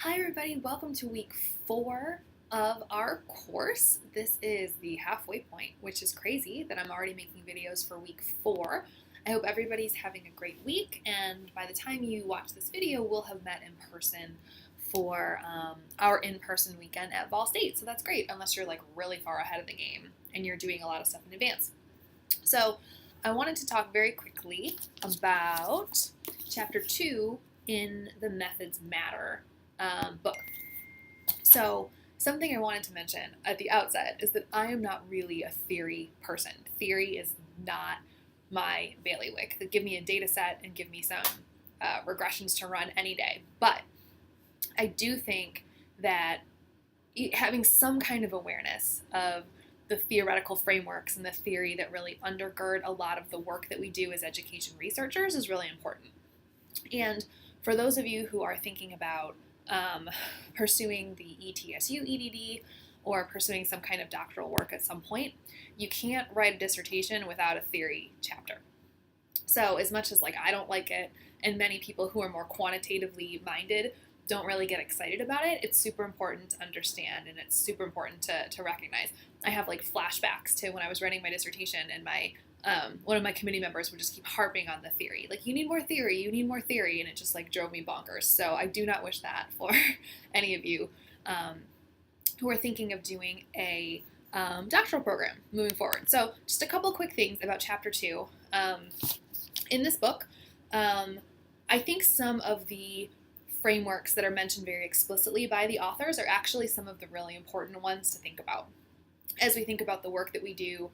Hi everybody, welcome to week 4 of our course. This is the halfway point, which is crazy that I'm already making videos for week 4. I hope everybody's having a great week, and by the time you watch this video, we'll have met in person for our in-person weekend at Ball State, so that's great, unless you're like really far ahead of the game and you're doing a lot of stuff in advance. So I wanted to talk very quickly about chapter 2 in the Methods Matter book. So something I wanted to mention at the outset is that I am not really a theory person. Theory is not my bailiwick. Give me a data set and give me some regressions to run any day. But I do think that having some kind of awareness of the theoretical frameworks and the theory that really undergird a lot of the work that we do as education researchers is really important. And for those of you who are thinking about pursuing the ETSU EDD or pursuing some kind of doctoral work at some point, you can't write a dissertation without a theory chapter. So as much as I don't like it, and many people who are more quantitatively minded don't really get excited about it, it's super important to understand, and it's super important to recognize. I have flashbacks to when I was writing my dissertation, and one of my committee members would just keep harping on the theory. You need more theory, and it just drove me bonkers. So I do not wish that for any of you who are thinking of doing a doctoral program moving forward. So just a couple quick things about chapter 2. In this book, I think some of the frameworks that are mentioned very explicitly by the authors are actually some of the really important ones to think about as we think about the work that we do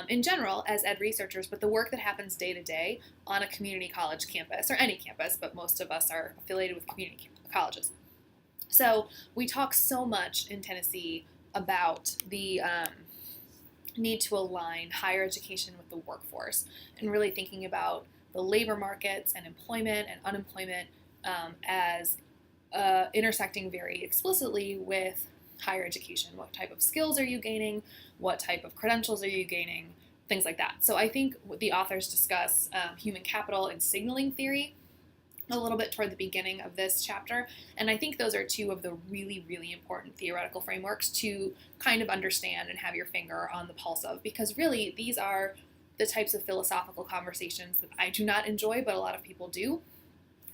in general as ed researchers, but the work that happens day to day on a community college campus, or any campus, but most of us are affiliated with community colleges. So we talk so much in Tennessee about the need to align higher education with the workforce, and really thinking about the labor markets and employment and unemployment as intersecting very explicitly with higher education. What type of skills are you gaining? What type of credentials are you gaining? Things like that. So I think the authors discuss human capital and signaling theory a little bit toward the beginning of this chapter, and I think those are two of the really, really important theoretical frameworks to kind of understand and have your finger on the pulse of, because really these are the types of philosophical conversations that I do not enjoy, but a lot of people do,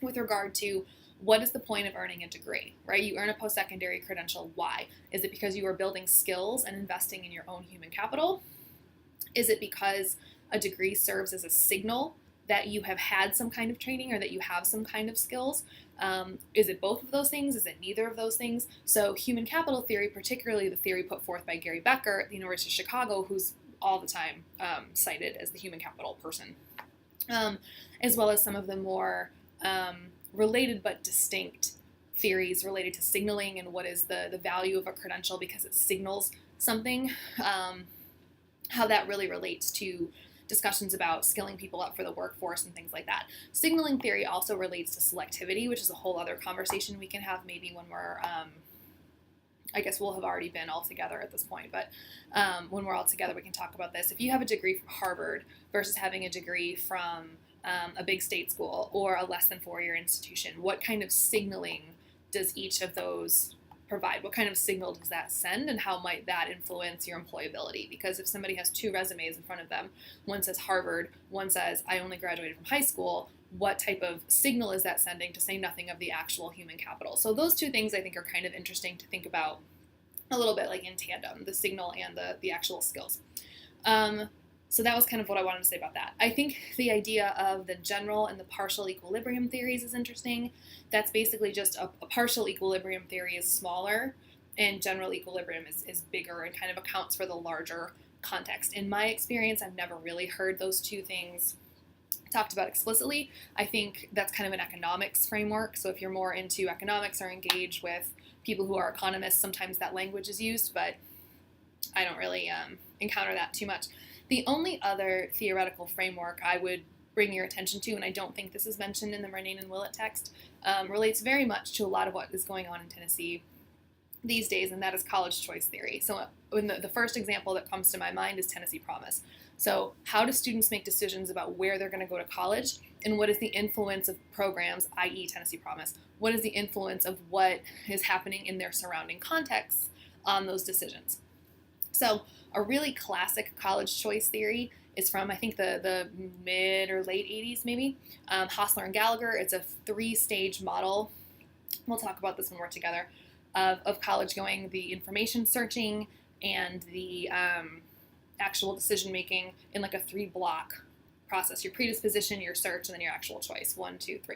with regard to what is the point of earning a degree, right? You earn a post-secondary credential. Why? Is it because you are building skills and investing in your own human capital? Is it because a degree serves as a signal that you have had some kind of training or that you have some kind of skills? Is it both of those things? Is it neither of those things? So human capital theory, particularly the theory put forth by Gary Becker at the University of Chicago, who's all the time cited as the human capital person, as well as some of the more related but distinct theories related to signaling and what is the value of a credential because it signals something, how that really relates to discussions about skilling people up for the workforce and things like that. Signaling theory also relates to selectivity, which is a whole other conversation we can have maybe when we're, I guess we'll have already been all together at this point, but when we're all together we can talk about this. If you have a degree from Harvard versus having a degree from a big state school or a less than 4-year institution, what kind of signaling does each of those provide? What kind of signal does that send, and how might that influence your employability? Because if somebody has 2 resumes in front of them, one says Harvard, one says I only graduated from high school, what type of signal is that sending, to say nothing of the actual human capital? So those 2 things I think are kind of interesting to think about a little bit in tandem, the signal and the actual skills. So that was kind of what I wanted to say about that. I think the idea of the general and the partial equilibrium theories is interesting. That's basically just a partial equilibrium theory is smaller, and general equilibrium is bigger and kind of accounts for the larger context. In my experience, I've never really heard those 2 things talked about explicitly. I think that's kind of an economics framework. So if you're more into economics or engaged with people who are economists, sometimes that language is used, but I don't really encounter that too much. The only other theoretical framework I would bring your attention to, and I don't think this is mentioned in the Murnane and Willett text, relates very much to a lot of what is going on in Tennessee these days, and that is college choice theory. So the first example that comes to my mind is Tennessee Promise. So how do students make decisions about where they're going to go to college and what is the influence of programs, i.e. Tennessee Promise? What is the influence of what is happening in their surrounding contexts on those decisions? So a really classic college choice theory is from, I think, the mid or late 80s, maybe. Hostler and Gallagher. It's a 3-stage model. We'll talk about this when we're together, of college going, the information searching, and the actual decision making in like a 3-block process: your predisposition, your search, and then your actual choice. 1, 2, 3.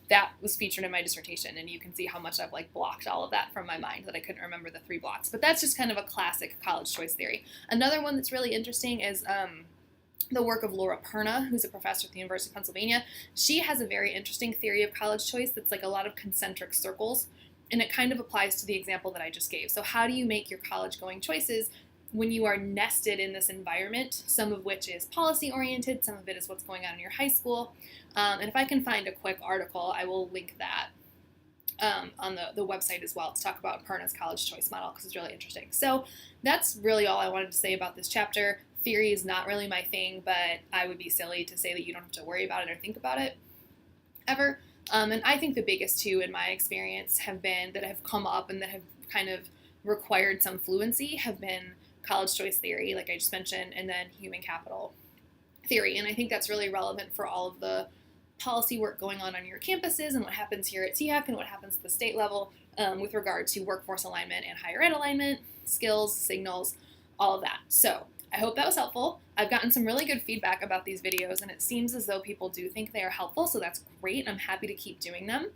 That was featured in my dissertation, and you can see how much I've like blocked all of that from my mind that I couldn't remember the 3 blocks. But that's just kind of a classic college choice theory. Another one that's really interesting is the work of Laura Perna, who's a professor at the University of Pennsylvania. She has a very interesting theory of college choice that's like a lot of concentric circles, and it kind of applies to the example that I just gave. So how do you make your college going choices when you are nested in this environment, some of which is policy oriented, some of it is what's going on in your high school. And if I can find a quick article, I will link that on the website as well to talk about Perna's college choice model, because it's really interesting. So that's really all I wanted to say about this chapter. Theory is not really my thing, but I would be silly to say that you don't have to worry about it or think about it ever. And I think the biggest two in my experience have been, that have come up and that have kind of required some fluency, have been college choice theory, like I just mentioned, and then human capital theory. And I think that's really relevant for all of the policy work going on your campuses and what happens here at THEC and what happens at the state level with regard to workforce alignment and higher ed alignment, skills, signals, all of that. So I hope that was helpful. I've gotten some really good feedback about these videos, and it seems as though people do think they are helpful, so that's great. I'm happy to keep doing them.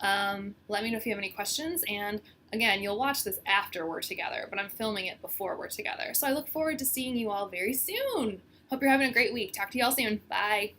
Let me know if you have any questions, and again, you'll watch this after we're together, but I'm filming it before we're together. So I look forward to seeing you all very soon. Hope you're having a great week. Talk to you all soon. Bye.